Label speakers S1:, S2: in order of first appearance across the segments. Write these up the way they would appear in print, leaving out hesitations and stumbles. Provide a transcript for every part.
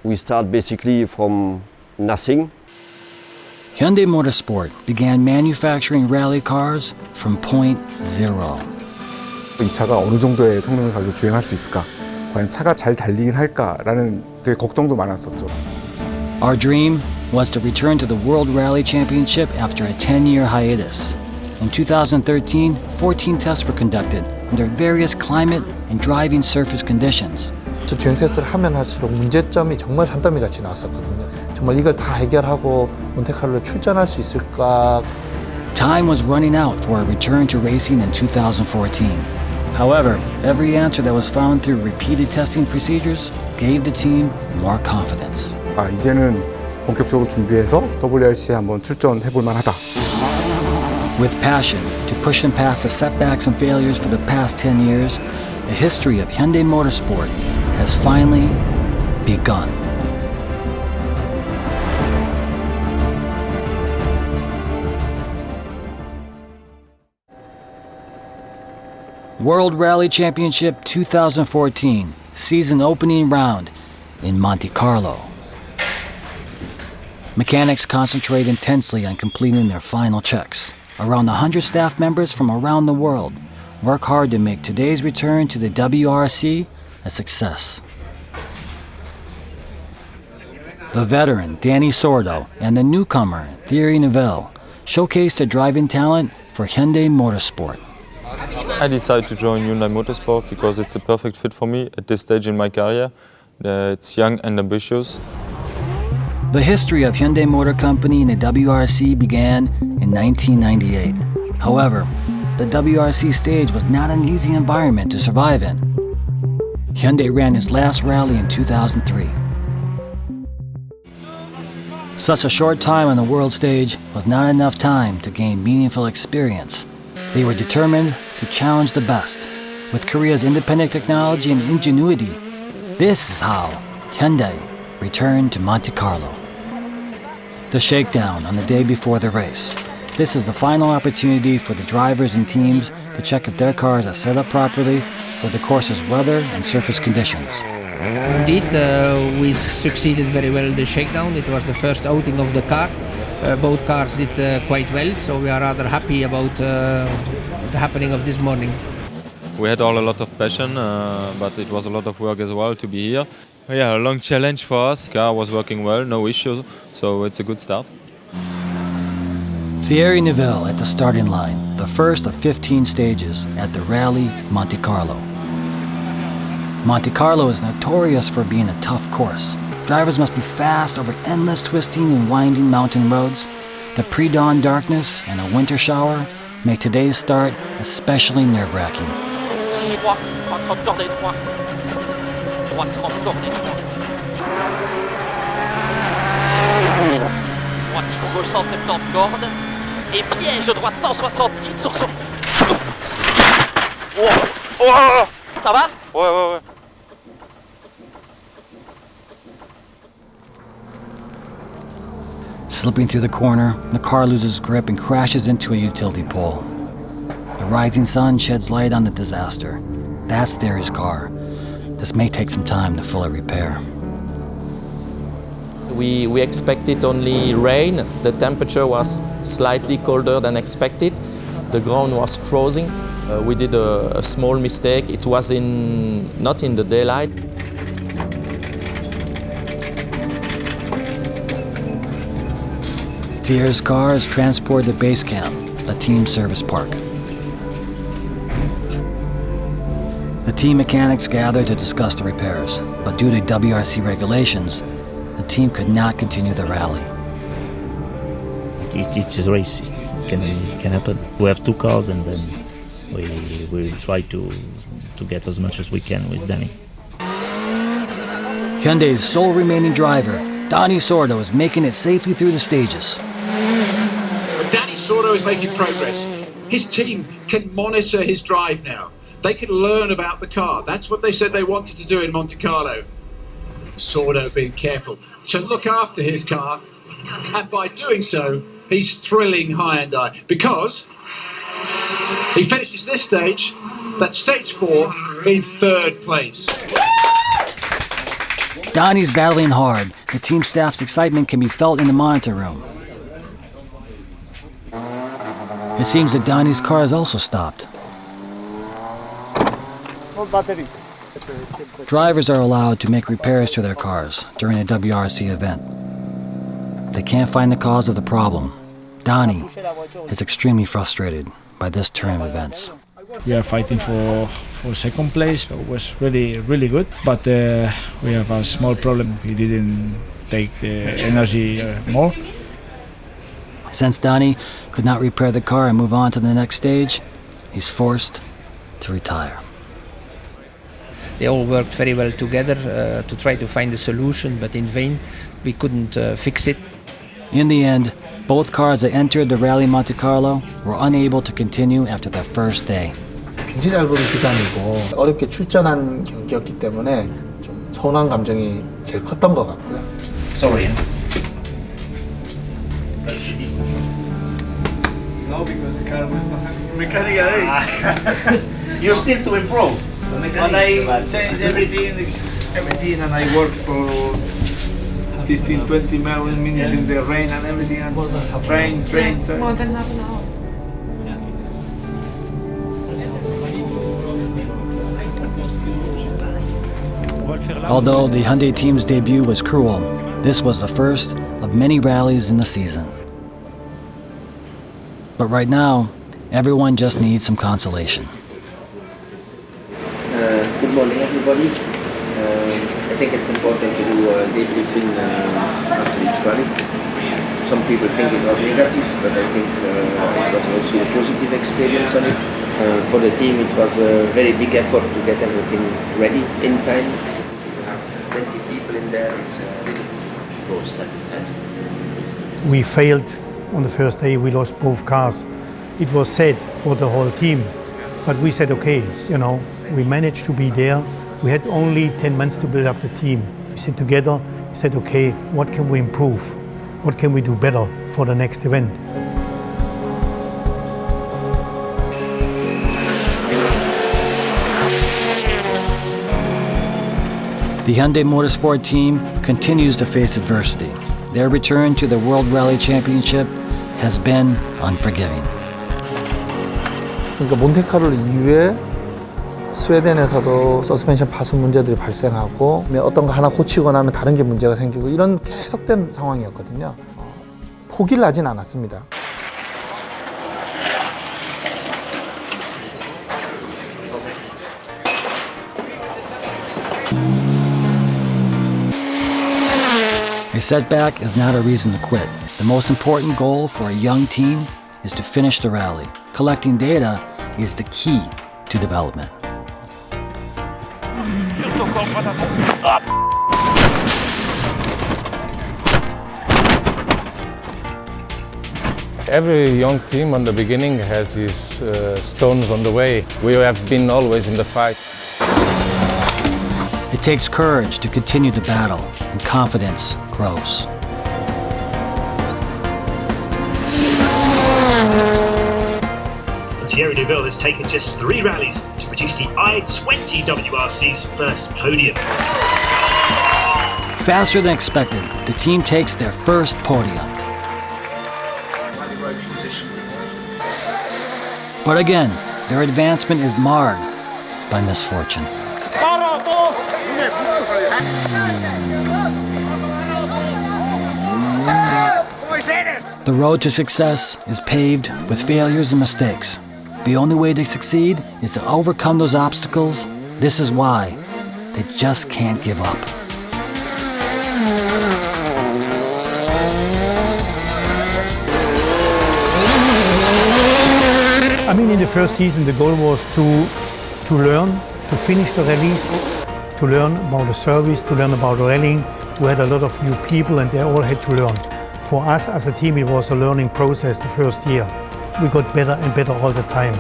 S1: We start basically from nothing.
S2: Hyundai Motorsport began manufacturing rally cars from point zero.
S3: 이 차가 어느 정도의 성능을 가지고 주행할 수 있을까? 과연 차가 잘 달리긴 할까라는 되게 걱정도 많았었죠.
S2: Our dream was to return to the World Rally Championship after a 10-year hiatus. In 2013, 14 tests were conducted under various climate and driving surface conditions.
S4: 저 주행 테스트를 하면 할수록 문제점이 정말 산더미 같이 나왔었거든요. 정말 이걸 다 해결하고 몬테카를로 출전할 수 있을까?
S2: Time was running out for a return to racing in 2014. However, every answer that was found through repeated testing procedures gave the team more confidence.
S3: 이제는 본격적으로 준비해서 WRC에 한번 출전해 볼 만하다.
S2: With passion to push them past the setbacks and failures for the past 10 years, the history of Hyundai Motorsport has finally begun. World Rally Championship 2014, season opening round in Monte Carlo. Mechanics concentrate intensely on completing their final checks. Around 100 staff members from around the world work hard to make today's return to the WRC a success. The veteran Danny Sordo and the newcomer Thierry Neuville showcase their driving talent for Hyundai Motorsport.
S5: I decided to join Hyundai Motorsport because it's a perfect fit for me at this stage in my career. It's young and ambitious.
S2: The history of Hyundai Motor Company in the WRC began in 1998. However, the WRC stage was not an easy environment to survive in. Hyundai ran its last rally in 2003. Such a short time on the world stage was not enough time to gain meaningful experience. They were determined to challenge the best. With Korea's independent technology and ingenuity, this is how Hyundai returned to Monte Carlo. The shakedown on the day before the race. This is the final opportunity for the drivers and teams to check if their cars are set up properly for the course's weather and surface conditions.
S6: Indeed, we succeeded very well in the shakedown. It was the first outing of the car. Both cars did quite well, so we are rather happy about the happening of this morning.
S5: We had all a lot of passion, but it was a lot of work as well to be here. Yeah, a long challenge for us. Car was working well, no issues, so it's a good start.
S2: Thierry Neuville at the starting line, the first of 15 stages at the Rally Monte Carlo. Monte Carlo is notorious for being a tough course. Drivers must be fast over endless twisting and winding mountain roads. The pre-dawn darkness and a winter shower make today's start especially nerve-wracking.
S7: Droite gauche 170 cordes et piège droite 170 sur son. Oh, ça va?
S5: Ouais.
S2: Slipping through the corner, the car loses grip and crashes into a utility pole. The rising sun sheds light on the disaster. That's Thierry's car. This may take some time to fully repair.
S8: We expected only rain. The temperature was slightly colder than expected. The ground was frozen. We did a small mistake. It was not in the daylight.
S2: Thierry's car is transported to base camp, the team service park. The team mechanics gather to discuss the repairs, but due to WRC regulations, the team could not continue the rally.
S9: It's a race. It can happen. We have two cars, and then we try to get as much as we can with Danny.
S2: Hyundai's sole remaining driver, Danny Sordo, is making it safely through the stages.
S10: Danny Sordo is making progress. His team can monitor his drive now. They can learn about the car. That's what they said they wanted to do in Monte Carlo. Sordo being careful to look after his car, and by doing so, he's thrilling Hyundai because he finishes this stage, that's stage 4, in third place.
S2: Donnie's battling hard. The team staff's excitement can be felt in the monitor room. It seems that Donnie's car has also stopped. Drivers are allowed to make repairs to their cars during a WRC event. They can't find the cause of the problem. Donnie is extremely frustrated by this turn of events.
S11: We are fighting for second place, so it was really good. But we have a small problem. We didn't take the energy more.
S2: Since Donnie could not repair the car and move on to the next stage, he's forced to retire.
S6: They all worked very well together to try to find a solution, but in vain. We couldn't fix it.
S2: In the end, both cars that entered the Rally Monte Carlo were unable to continue after their first day.
S4: 굉장히 잘 보는 기간이고 어렵게 출전한 경기였기 때문에 좀 서운한 감정이 제일 컸던 것 같고요.
S9: Sorry.
S11: No, because the car was not mechanical.
S9: You're still to improve.
S11: But I changed everything, and I worked for 15-20 minutes in the rain and everything, and train.
S12: More than half an hour.
S2: Although the Hyundai team's debut was cruel, this was the first of many rallies in the season. But right now, everyone just needs some consolation.
S13: Good morning, everybody. I think it's important to do a debriefing after each rally. Some people think it was negative, but I think it was also a positive experience on it. For the team, it was a very big effort to get everything ready in time. To have 20 people in there, it's really go step ahead.
S14: We failed on the first day. We lost both cars. It was sad for the whole team, but we said, okay, we managed to be there. We had only 10 months to build up the team. We sat together, we said, okay, what can we improve? What can we do better for the next event?
S2: The Hyundai Motorsport team continues to face adversity. Their return to the World Rally Championship has been unforgiving.
S4: 그러니까 몬테카를로 이후에 스웨덴에서도 서스펜션 파손 문제들이 발생하고 어떤 거 하나 고치고 나면 다른 게 문제가 생기고 이런 계속된 상황이었거든요. 포기를 하진 않았습니다.
S2: A setback is not a reason to quit. The most important goal for a young team is to finish the rally. Collecting data is the key to development.
S15: Every young team on the beginning has his stones on the way. We have been always in the fight.
S2: It takes courage to continue the battle, and confidence grows.
S16: Thierry Neuville has taken just 3 rallies to produce the I-20 WRC's first podium.
S2: Faster than expected, the team takes their first podium. But again, their advancement is marred by misfortune. The road to success is paved with failures and mistakes. The only way to succeed is to overcome those obstacles. This is why they just can't give up.
S14: I mean, in the first season, the goal was to learn, to finish the rallies, to learn about the service, to learn about rallying. We had a lot of new people and they all had to learn. For us as a team, it was a learning process the first year. We got better and better all the time.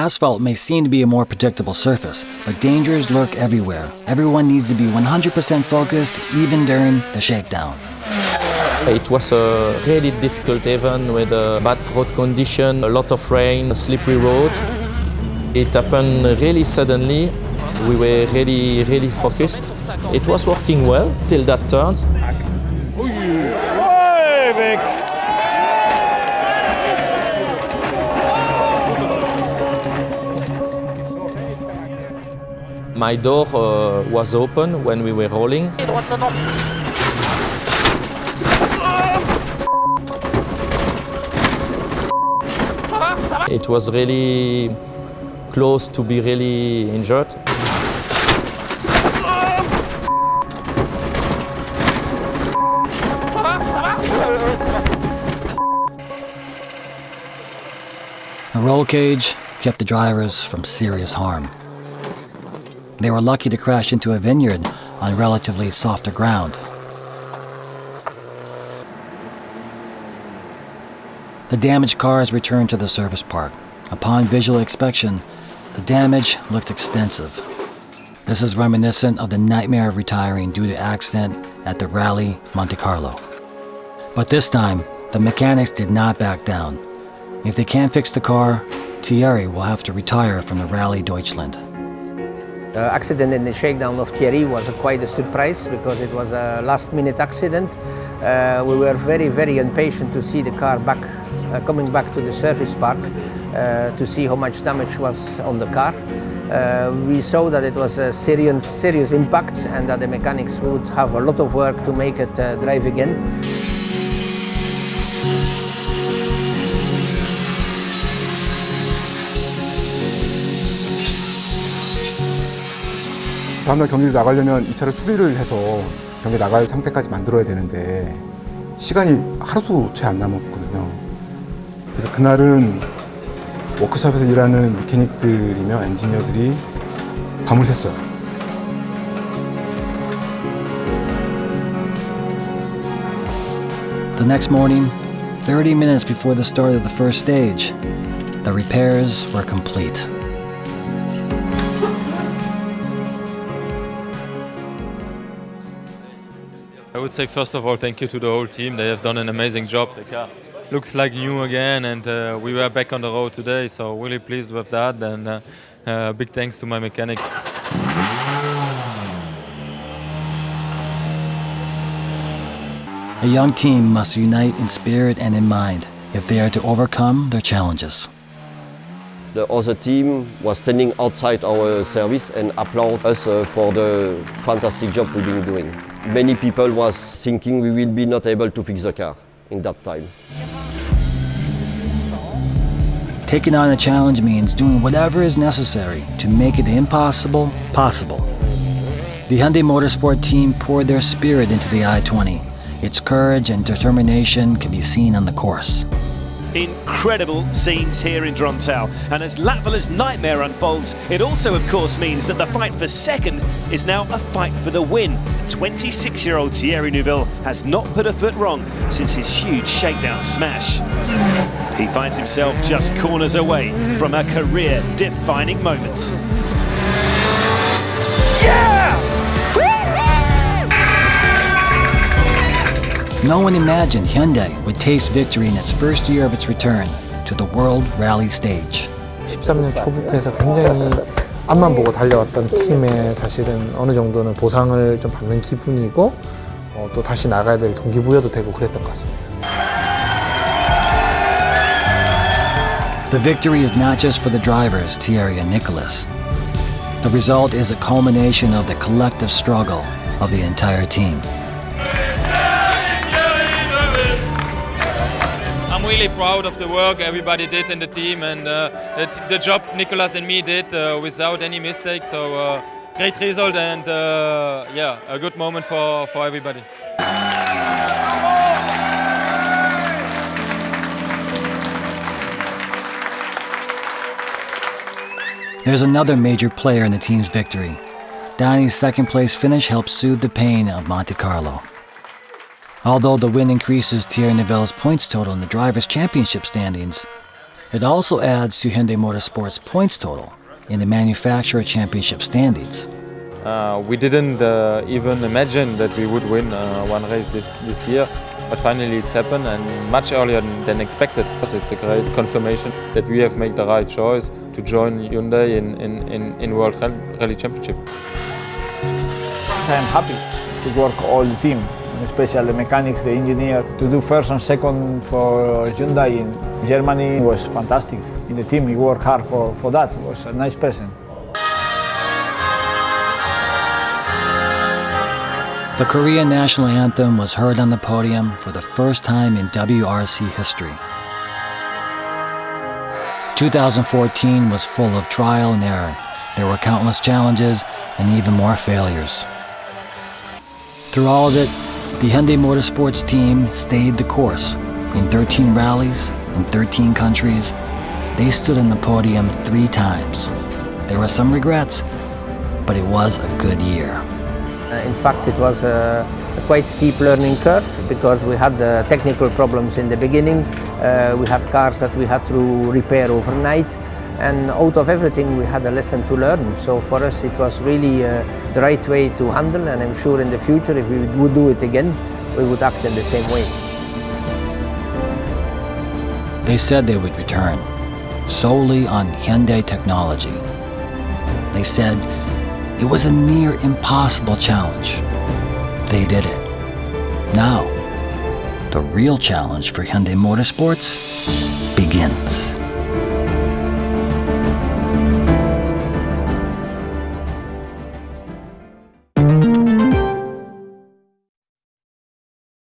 S2: Asphalt may seem to be a more predictable surface, but dangers lurk everywhere. Everyone needs to be 100% focused, even during the shakedown.
S8: It was a really difficult event with a bad road condition, a lot of rain, a slippery road. It happened really suddenly. We were really focused. It was working well till that turn. My door was open when we were rolling. It was really close to be really injured.
S2: A roll cage kept the drivers from serious harm. They were lucky to crash into a vineyard on relatively softer ground. The damaged cars returned to the service park. Upon visual inspection, the damage looks extensive. This is reminiscent of the nightmare of retiring due to accident at the Rally Monte Carlo. But this time, the mechanics did not back down. If they can't fix the car, Thierry will have to retire from the Rally Deutschland.
S6: The accident in the shakedown of Thierry was quite a surprise because it was a last-minute accident. We were very impatient to see the car coming back to the service park to see how much damage was on the car. We saw that it was a serious impact and that the mechanics would have a lot of work to make it drive again.
S3: 다음날 경기를 나가려면 이 차를 수리를 해서 경기 나갈 상태까지 만들어야 되는데 시간이 하루도 채 안 남았거든요. 그래서 그날은 워크숍에서 일하는 메케닉들이며 엔지니어들이 밤을 샜어요.
S2: The next morning, 30 minutes before the start of the first stage, the repairs were complete.
S5: I would say first of all thank you to the whole team. They have done an amazing job. The car looks like new again, and we were back on the road today, so really pleased with that, and big thanks to my mechanic.
S2: A young team must unite in spirit and in mind if they are to overcome their challenges.
S1: The other team was standing outside our service and applaud us for the fantastic job we've been doing. Many people was thinking we will be not able to fix the car in that time.
S2: Taking on a challenge means doing whatever is necessary to make the impossible possible. The Hyundai Motorsport team poured their spirit into the i20. Its courage and determination can be seen on the course.
S16: Incredible scenes here in Drontal, and as Latvala's nightmare unfolds, it also of course means that the fight for second is now a fight for the win. 26-year-old Thierry Neuville has not put a foot wrong since his huge shakedown smash. He finds himself just corners away from a career-defining moment.
S2: No one imagined Hyundai would taste victory in its first year of its return to the World Rally stage.
S4: 13년 초부터 해서 굉장히 앞만 보고 달려왔던 팀에 사실은 어느 정도는 보상을 좀 받는 기분이고 또 다시 나가야 될 동기부여도 되고 그랬던 것 같습니다.
S2: The victory is not just for the drivers, Thierry and Nicolas. The result is a culmination of the collective struggle of the entire team.
S5: I'm really proud of the work everybody did in the team, and the job Nicolas and me did without any mistakes. So great result, and yeah, a good moment for everybody.
S2: There's another major player in the team's victory. Danny's second-place finish helped soothe the pain of Monte Carlo. Although the win increases Thierry Neuville's points total in the Drivers' Championship standings, It also adds to Hyundai Motorsports' points total in the manufacturer championship standings.
S5: We didn't even imagine that we would win one race this year, but finally it's happened and much earlier than expected. It's a great confirmation that we have made the right choice to join Hyundai in World Rally Championship.
S11: I am happy to work all the team, especially the mechanics, the engineer. To do first and second for Hyundai in Germany was fantastic. In the team, we worked hard for that. It was a nice present.
S2: The Korean national anthem was heard on the podium for the first time in WRC history. 2014 was full of trial and error. There were countless challenges and even more failures. Through all of it, the Hyundai Motorsports team stayed the course. In 13 rallies, in 13 countries, they stood on the podium 3 times. There were some regrets, but it was a good year.
S6: In fact, it was a quite steep learning curve because we had technical problems in the beginning. We had cars that we had to repair overnight, and out of everything we had a lesson to learn. So for us it was really the right way to handle, and I'm sure in the future if we would do it again, we would act in the same way.
S2: They said they would return, solely on Hyundai technology. They said it was a near impossible challenge. They did it. Now, the real challenge for Hyundai Motorsports begins.